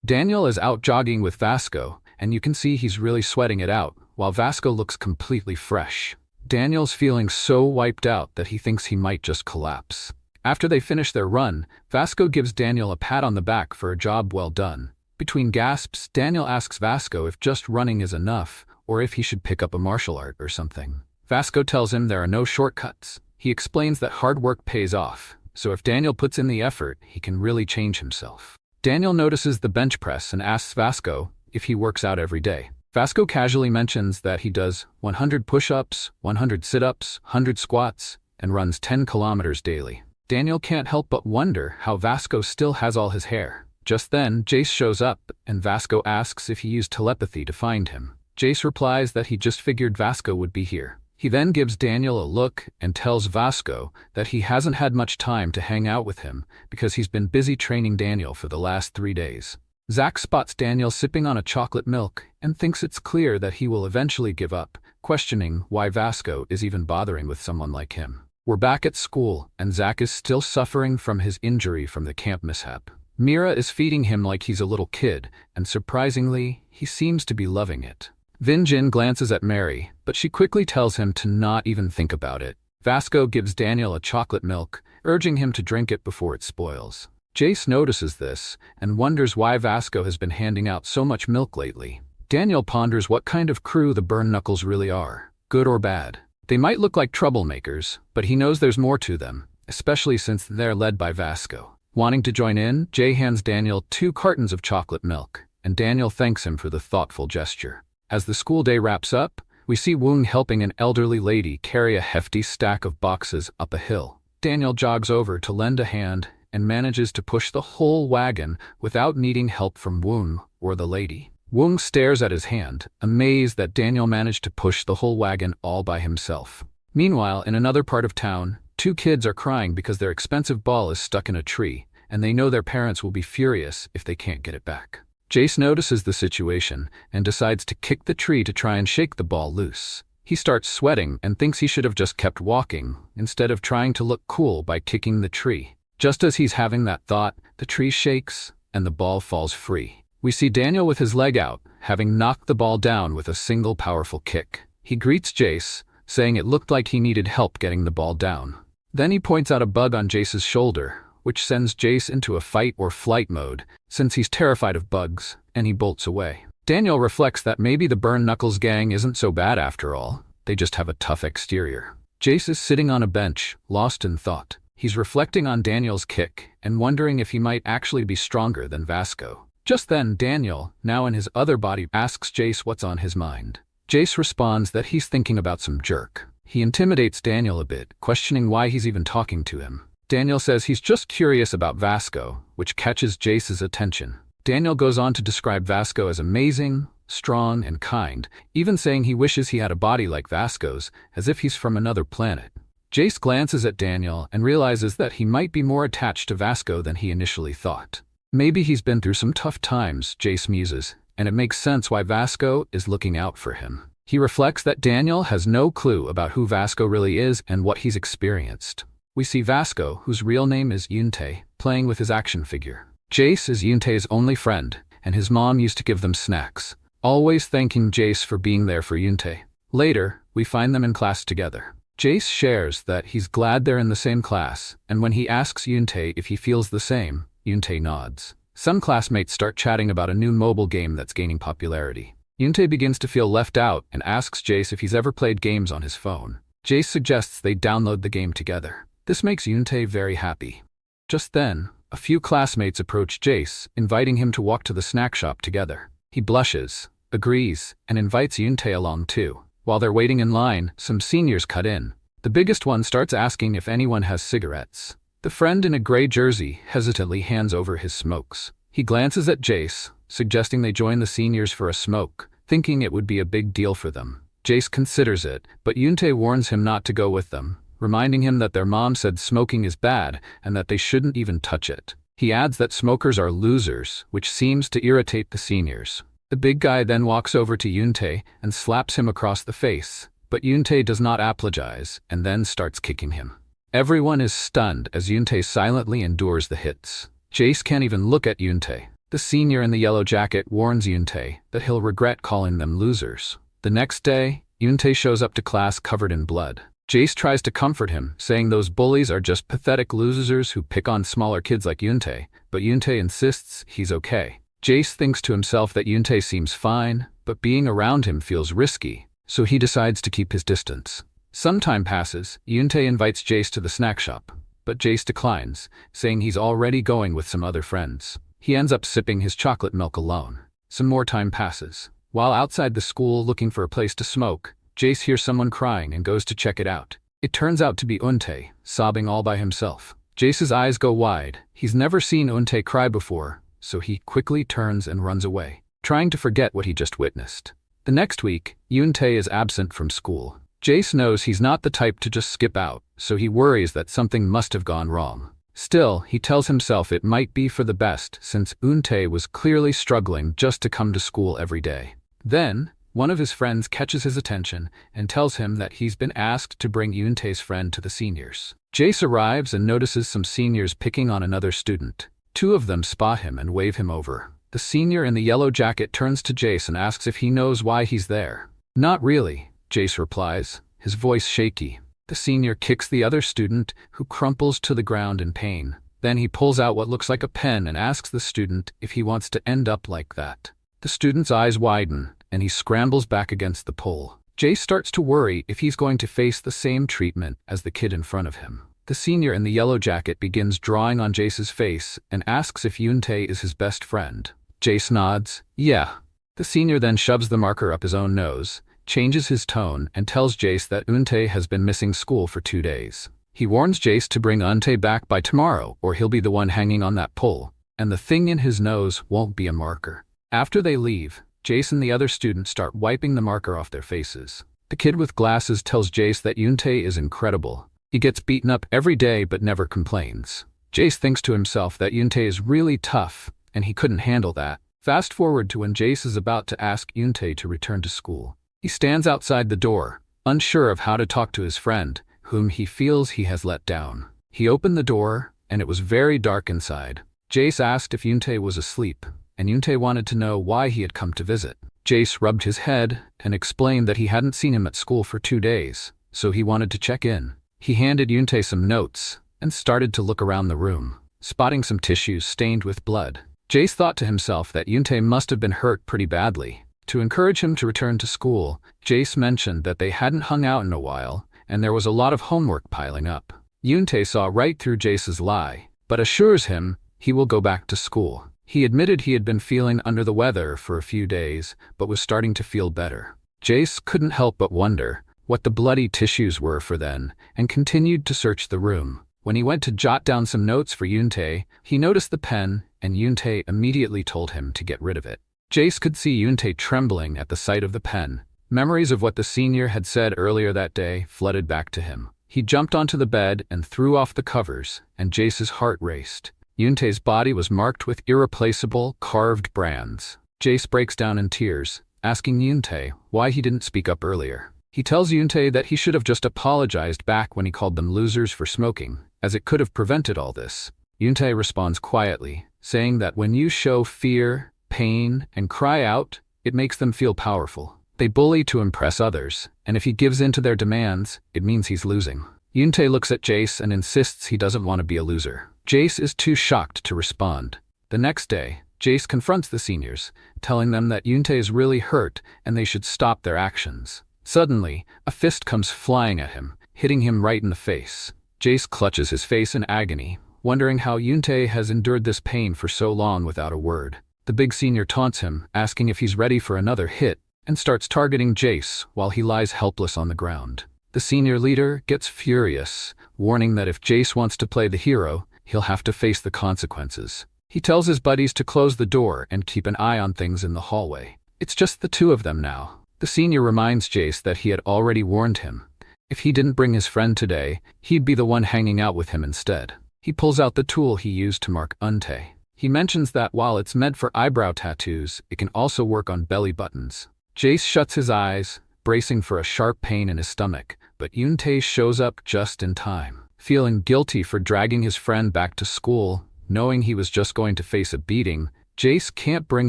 Daniel is out jogging with Vasco, and you can see he's really sweating it out, while Vasco looks completely fresh. Daniel's feeling so wiped out that he thinks he might just collapse. After they finish their run, Vasco gives Daniel a pat on the back for a job well done. Between gasps, Daniel asks Vasco if just running is enough, or if he should pick up a martial art or something. Vasco tells him there are no shortcuts. He explains that hard work pays off, so if Daniel puts in the effort, he can really change himself. Daniel notices the bench press and asks Vasco if he works out every day. Vasco casually mentions that he does 100 push-ups, 100 sit-ups, 100 squats, and runs 10 kilometers daily. Daniel can't help but wonder how Vasco still has all his hair. Just then, Jace shows up, and Vasco asks if he used telepathy to find him. Jace replies that he just figured Vasco would be here. He then gives Daniel a look and tells Vasco that he hasn't had much time to hang out with him because he's been busy training Daniel for the last 3 days. Zach spots Daniel sipping on a chocolate milk and thinks it's clear that he will eventually give up, questioning why Vasco is even bothering with someone like him. We're back at school, and Zach is still suffering from his injury from the camp mishap. Mira is feeding him like he's a little kid, and surprisingly, he seems to be loving it. Vin-Jin glances at Mary, but she quickly tells him to not even think about it. Vasco gives Daniel a chocolate milk, urging him to drink it before it spoils. Jace notices this and wonders why Vasco has been handing out so much milk lately. Daniel ponders what kind of crew the Burn Knuckles really are, good or bad. They might look like troublemakers, but he knows there's more to them, especially since they're led by Vasco. Wanting to join in, Jay hands Daniel 2 cartons of chocolate milk, and Daniel thanks him for the thoughtful gesture. As the school day wraps up, we see Woong helping an elderly lady carry a hefty stack of boxes up a hill. Daniel jogs over to lend a hand and manages to push the whole wagon without needing help from Woong or the lady. Woong stares at his hand, amazed that Daniel managed to push the whole wagon all by himself. Meanwhile, in another part of town, 2 kids are crying because their expensive ball is stuck in a tree, and they know their parents will be furious if they can't get it back. Jace notices the situation and decides to kick the tree to try and shake the ball loose. He starts sweating and thinks he should have just kept walking, instead of trying to look cool by kicking the tree. Just as he's having that thought, the tree shakes and the ball falls free. We see Daniel with his leg out, having knocked the ball down with a single powerful kick. He greets Jace, saying it looked like he needed help getting the ball down. Then he points out a bug on Jace's shoulder, which sends Jace into a fight or flight mode, since he's terrified of bugs, and he bolts away. Daniel reflects that maybe the Burn Knuckles gang isn't so bad after all, they just have a tough exterior. Jace is sitting on a bench, lost in thought. He's reflecting on Daniel's kick and wondering if he might actually be stronger than Vasco. Just then, Daniel, now in his other body, asks Jace what's on his mind. Jace responds that he's thinking about some jerk. He intimidates Daniel a bit, questioning why he's even talking to him. Daniel says he's just curious about Vasco, which catches Jace's attention. Daniel goes on to describe Vasco as amazing, strong, and kind, even saying he wishes he had a body like Vasco's, as if he's from another planet. Jace glances at Daniel and realizes that he might be more attached to Vasco than he initially thought. Maybe he's been through some tough times, Jace muses, and it makes sense why Vasco is looking out for him. He reflects that Daniel has no clue about who Vasco really is and what he's experienced. We see Vasco, whose real name is Yuntae, playing with his action figure. Jace is Yuntae's only friend, and his mom used to give them snacks, always thanking Jace for being there for Yuntae. Later, we find them in class together. Jace shares that he's glad they're in the same class, and when he asks Yuntae if he feels the same, Yuntae nods. Some classmates start chatting about a new mobile game that's gaining popularity. Yuntae begins to feel left out and asks Jace if he's ever played games on his phone. Jace suggests they download the game together. This makes Yuntae very happy. Just then, a few classmates approach Jace, inviting him to walk to the snack shop together. He blushes, agrees, and invites Yuntae along too. While they're waiting in line, some seniors cut in. The biggest one starts asking if anyone has cigarettes. The friend in a gray jersey hesitantly hands over his smokes. He glances at Jace, suggesting they join the seniors for a smoke, thinking it would be a big deal for them. Jace considers it, but Yuntae warns him not to go with them, reminding him that their mom said smoking is bad and that they shouldn't even touch it. He adds that smokers are losers, which seems to irritate the seniors. The big guy then walks over to Yuntae and slaps him across the face, but Yuntae does not apologize and then starts kicking him. Everyone is stunned as Yuntae silently endures the hits. Jace can't even look at Yuntae. The senior in the yellow jacket warns Yoontae that he'll regret calling them losers. The next day, Yoontae shows up to class covered in blood. Jace tries to comfort him, saying those bullies are just pathetic losers who pick on smaller kids like Yoontae, but Yoontae insists he's okay. Jace thinks to himself that Yoontae seems fine, but being around him feels risky, so he decides to keep his distance. Some time passes. Yoontae invites Jace to the snack shop, but Jace declines, saying he's already going with some other friends. He ends up sipping his chocolate milk alone. Some more time passes. While outside the school looking for a place to smoke, Jace hears someone crying and goes to check it out. It turns out to be Euntae, sobbing all by himself. Jace's eyes go wide. He's never seen Euntae cry before, so he quickly turns and runs away, trying to forget what he just witnessed. The next week, Euntae is absent from school. Jace knows he's not the type to just skip out, so he worries that something must have gone wrong. Still, he tells himself it might be for the best since Euntae was clearly struggling just to come to school every day. Then, one of his friends catches his attention and tells him that he's been asked to bring Euntae's friend to the seniors. Jace arrives and notices some seniors picking on another student. Two of them spot him and wave him over. The senior in the yellow jacket turns to Jace and asks if he knows why he's there. "Not really," Jace replies, his voice shaky. The senior kicks the other student, who crumples to the ground in pain. Then he pulls out what looks like a pen and asks the student if he wants to end up like that. The student's eyes widen, and he scrambles back against the pole. Jace starts to worry if he's going to face the same treatment as the kid in front of him. The senior in the yellow jacket begins drawing on Jace's face and asks if Euntae is his best friend. Jace nods, "Yeah." The senior then shoves the marker up his own nose, changes his tone, and tells Jace that Euntae has been missing school for 2 days. He warns Jace to bring Euntae back by tomorrow or he'll be the one hanging on that pole, and the thing in his nose won't be a marker. After they leave, Jace and the other students start wiping the marker off their faces. The kid with glasses tells Jace that Euntae is incredible. He gets beaten up every day but never complains. Jace thinks to himself that Euntae is really tough, and he couldn't handle that. Fast forward to when Jace is about to ask Euntae to return to school. He stands outside the door, unsure of how to talk to his friend, whom he feels he has let down. He opened the door, and it was very dark inside. Jace asked if Euntae was asleep, and Euntae wanted to know why he had come to visit. Jace rubbed his head and explained that he hadn't seen him at school for 2 days, so he wanted to check in. He handed Euntae some notes and started to look around the room, spotting some tissues stained with blood. Jace thought to himself that Euntae must have been hurt pretty badly. To encourage him to return to school, Jace mentioned that they hadn't hung out in a while, and there was a lot of homework piling up. Euntae saw right through Jace's lie, but assures him he will go back to school. He admitted he had been feeling under the weather for a few days, but was starting to feel better. Jace couldn't help but wonder what the bloody tissues were for then, and continued to search the room. When he went to jot down some notes for Euntae, he noticed the pen, and Euntae immediately told him to get rid of it. Jace could see Euntae trembling at the sight of the pen. Memories of what the senior had said earlier that day flooded back to him. He jumped onto the bed and threw off the covers, and Jace's heart raced. Euntae's body was marked with irreplaceable, carved brands. Jace breaks down in tears, asking Euntae why he didn't speak up earlier. He tells Euntae that he should have just apologized back when he called them losers for smoking, as it could have prevented all this. Euntae responds quietly, saying that when you show fear, pain, and cry out, it makes them feel powerful. They bully to impress others, and if he gives in to their demands, it means he's losing. Euntae looks at Jace and insists he doesn't want to be a loser. Jace is too shocked to respond. The next day, Jace confronts the seniors, telling them that Euntae is really hurt and they should stop their actions. Suddenly, a fist comes flying at him, hitting him right in the face. Jace clutches his face in agony, wondering how Euntae has endured this pain for so long without a word. The big senior taunts him, asking if he's ready for another hit, and starts targeting Jace while he lies helpless on the ground. The senior leader gets furious, warning that if Jace wants to play the hero, he'll have to face the consequences. He tells his buddies to close the door and keep an eye on things in the hallway. It's just the two of them now. The senior reminds Jace that he had already warned him. If he didn't bring his friend today, he'd be the one hanging out with him instead. He pulls out the tool he used to mark Euntae. He mentions that while it's meant for eyebrow tattoos, it can also work on belly buttons. Jace shuts his eyes, bracing for a sharp pain in his stomach, but Euntae shows up just in time. Feeling guilty for dragging his friend back to school, knowing he was just going to face a beating, Jace can't bring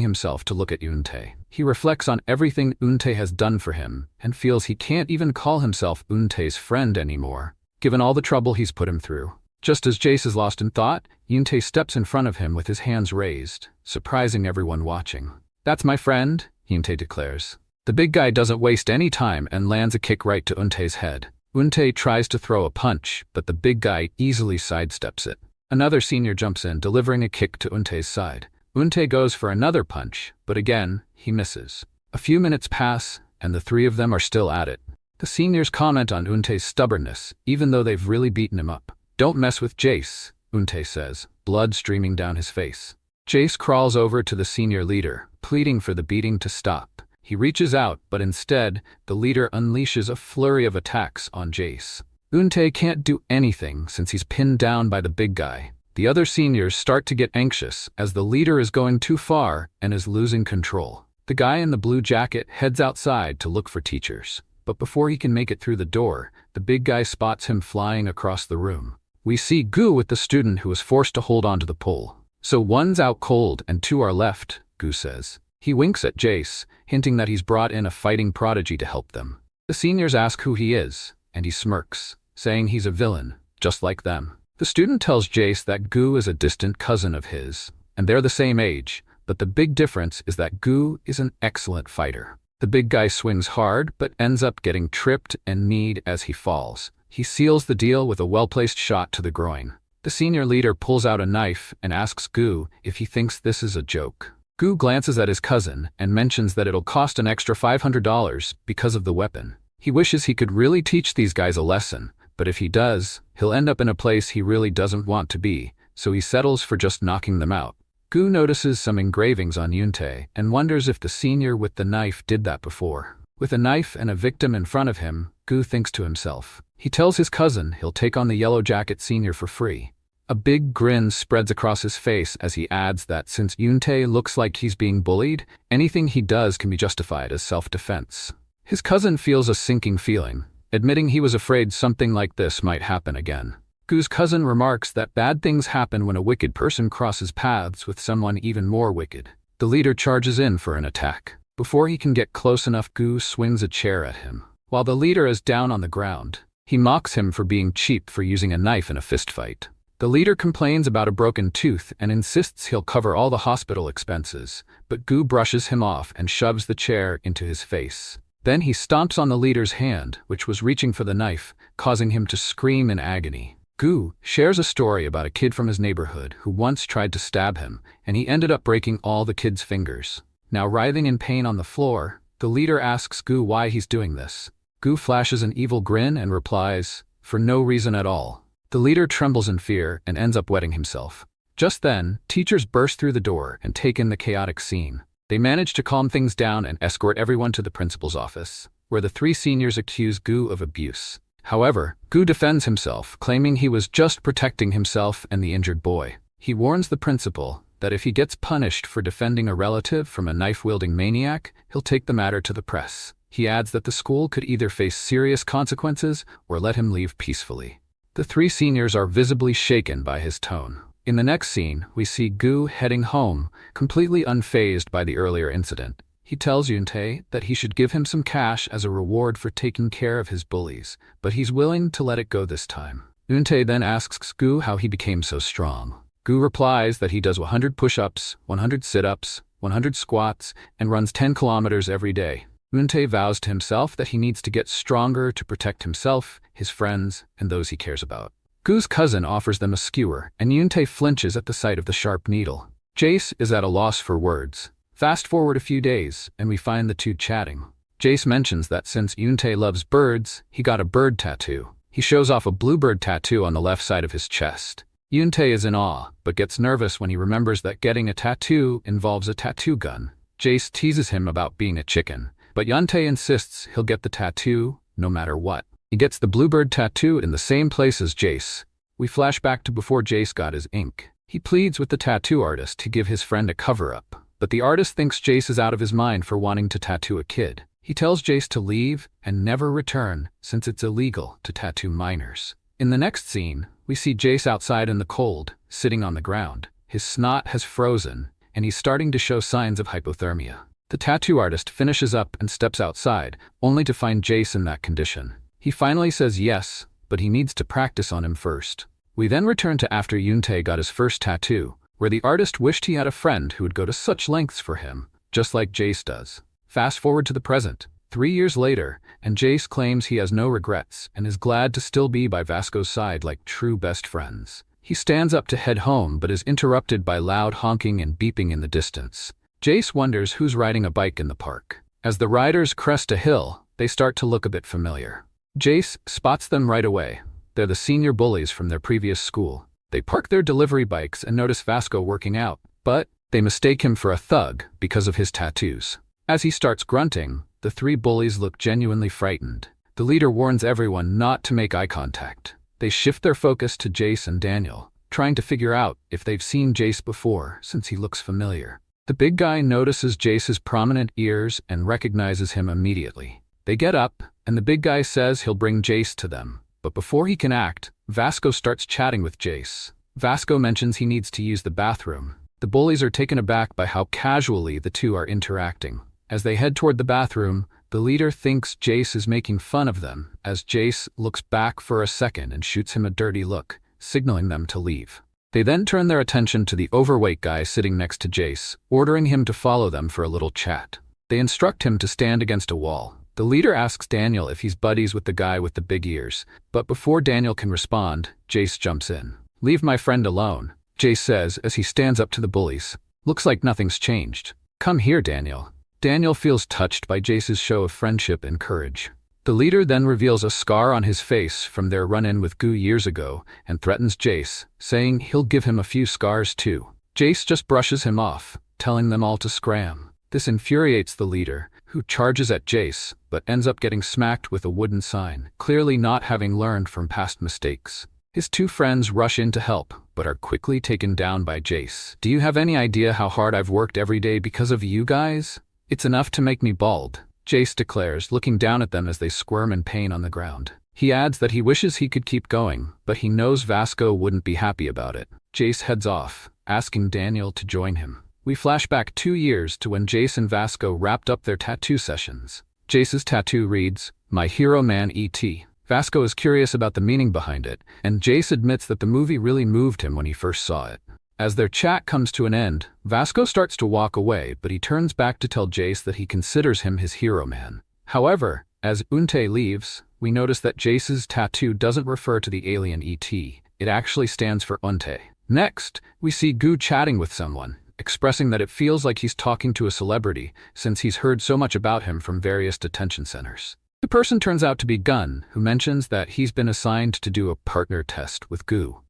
himself to look at Euntae. He reflects on everything Euntae has done for him and feels he can't even call himself Euntae's friend anymore, given all the trouble he's put him through. Just as Jace is lost in thought, Euntae steps in front of him with his hands raised, surprising everyone watching. "That's my friend," Euntae declares. The big guy doesn't waste any time and lands a kick right to Euntae's head. Euntae tries to throw a punch, but the big guy easily sidesteps it. Another senior jumps in, delivering a kick to Euntae's side. Euntae goes for another punch, but again, he misses. A few minutes pass, and the three of them are still at it. The seniors comment on Euntae's stubbornness, even though they've really beaten him up. "Don't mess with Jace," Euntae says, blood streaming down his face. Jace crawls over to the senior leader, pleading for the beating to stop. He reaches out, but instead, the leader unleashes a flurry of attacks on Jace. Euntae can't do anything since he's pinned down by the big guy. The other seniors start to get anxious as the leader is going too far and is losing control. The guy in the blue jacket heads outside to look for teachers. But before he can make it through the door, the big guy spots him flying across the room. We see Gu with the student who was forced to hold onto the pole. "So one's out cold and two are left," Gu says. He winks at Jace, hinting that he's brought in a fighting prodigy to help them. The seniors ask who he is, and he smirks, saying he's a villain, just like them. The student tells Jace that Gu is a distant cousin of his, and they're the same age, but the big difference is that Gu is an excellent fighter. The big guy swings hard, but ends up getting tripped and kneed as he falls. He seals the deal with a well-placed shot to the groin. The senior leader pulls out a knife and asks Gu if he thinks this is a joke. Gu glances at his cousin and mentions that it'll cost an extra $500 because of the weapon. He wishes he could really teach these guys a lesson, but if he does, he'll end up in a place he really doesn't want to be, so he settles for just knocking them out. Gu notices some engravings on Euntae and wonders if the senior with the knife did that before. With a knife and a victim in front of him, Gu thinks to himself. He tells his cousin he'll take on the yellow jacket senior for free. A big grin spreads across his face as he adds that since Euntae looks like he's being bullied, anything he does can be justified as self-defense. His cousin feels a sinking feeling, admitting he was afraid something like this might happen again. Gu's cousin remarks that bad things happen when a wicked person crosses paths with someone even more wicked. The leader charges in for an attack. Before he can get close enough, Gu swings a chair at him. While the leader is down on the ground, he mocks him for being cheap for using a knife in a fistfight. The leader complains about a broken tooth and insists he'll cover all the hospital expenses, but Gu brushes him off and shoves the chair into his face. Then he stomps on the leader's hand, which was reaching for the knife, causing him to scream in agony. Gu shares a story about a kid from his neighborhood who once tried to stab him, and he ended up breaking all the kid's fingers. Now writhing in pain on the floor, the leader asks Gu why he's doing this. Gu flashes an evil grin and replies, "For no reason at all." The leader trembles in fear and ends up wetting himself. Just then, teachers burst through the door and take in the chaotic scene. They manage to calm things down and escort everyone to the principal's office, where the three seniors accuse Gu of abuse. However, Gu defends himself, claiming he was just protecting himself and the injured boy. He warns the principal that if he gets punished for defending a relative from a knife-wielding maniac, he'll take the matter to the press. He adds that the school could either face serious consequences or let him leave peacefully. The three seniors are visibly shaken by his tone. In the next scene, we see Gu heading home, completely unfazed by the earlier incident. He tells Euntae that he should give him some cash as a reward for taking care of his bullies, but he's willing to let it go this time. Euntae then asks Gu how he became so strong. Gu replies that he does 100 push-ups, 100 sit-ups, 100 squats, and runs 10 kilometers every day. Euntae vows to himself that he needs to get stronger to protect himself, his friends, and those he cares about. Gu's cousin offers them a skewer, and Euntae flinches at the sight of the sharp needle. Jace is at a loss for words. Fast forward a few days, and we find the two chatting. Jace mentions that since Euntae loves birds, he got a bird tattoo. He shows off a bluebird tattoo on the left side of his chest. Euntae is in awe, but gets nervous when he remembers that getting a tattoo involves a tattoo gun. Jace teases him about being a chicken, but Euntae insists he'll get the tattoo no matter what. He gets the bluebird tattoo in the same place as Jace. We flash back to before Jace got his ink. He pleads with the tattoo artist to give his friend a cover-up, but the artist thinks Jace is out of his mind for wanting to tattoo a kid. He tells Jace to leave and never return since it's illegal to tattoo minors. In the next scene, we see Jace outside in the cold, sitting on the ground. His snot has frozen, and he's starting to show signs of hypothermia. The tattoo artist finishes up and steps outside, only to find Jace in that condition. He finally says yes, but he needs to practice on him first. We then return to after Yoontae got his first tattoo, where the artist wished he had a friend who would go to such lengths for him, just like Jace does. Fast forward to the present, 3 years later, and Jace claims he has no regrets and is glad to still be by Vasco's side like true best friends. He stands up to head home but is interrupted by loud honking and beeping in the distance. Jace wonders who's riding a bike in the park. As the riders crest a hill, they start to look a bit familiar. Jace spots them right away. They're the senior bullies from their previous school. They park their delivery bikes and notice Vasco working out, but they mistake him for a thug because of his tattoos. As he starts grunting, the 3 bullies look genuinely frightened. The leader warns everyone not to make eye contact. They shift their focus to Jace and Daniel, trying to figure out if they've seen Jace before since he looks familiar. The big guy notices Jace's prominent ears and recognizes him immediately. They get up, and the big guy says he'll bring Jace to them. But before he can act, Vasco starts chatting with Jace. Vasco mentions he needs to use the bathroom. The bullies are taken aback by how casually the two are interacting. As they head toward the bathroom, the leader thinks Jace is making fun of them, as Jace looks back for a second and shoots him a dirty look, signaling them to leave. They then turn their attention to the overweight guy sitting next to Jace, ordering him to follow them for a little chat. They instruct him to stand against a wall. The leader asks Daniel if he's buddies with the guy with the big ears, but before Daniel can respond, Jace jumps in. "Leave my friend alone," Jace says as he stands up to the bullies. "Looks like nothing's changed. Come here, Daniel." Daniel feels touched by Jace's show of friendship and courage. The leader then reveals a scar on his face from their run-in with Gu years ago and threatens Jace, saying he'll give him a few scars too. Jace just brushes him off, telling them all to scram. This infuriates the leader, who charges at Jace, but ends up getting smacked with a wooden sign, clearly not having learned from past mistakes. His 2 friends rush in to help, but are quickly taken down by Jace. "Do you have any idea how hard I've worked every day because of you guys? It's enough to make me bald," Jace declares, looking down at them as they squirm in pain on the ground. He adds that he wishes he could keep going, but he knows Vasco wouldn't be happy about it. Jace heads off, asking Daniel to join him. We flash back 2 years to when Jace and Vasco wrapped up their tattoo sessions. Jace's tattoo reads, "My Hero Man E.T." Vasco is curious about the meaning behind it, and Jace admits that the movie really moved him when he first saw it. As their chat comes to an end, Vasco starts to walk away, but he turns back to tell Jace that he considers him his hero man. However, as Untae leaves, we notice that Jace's tattoo doesn't refer to the alien ET. It actually stands for Untae. Next, we see Gu chatting with someone, expressing that it feels like he's talking to a celebrity since he's heard so much about him from various detention centers. The person turns out to be Gun, who mentions that he's been assigned to do a partner test with Gu.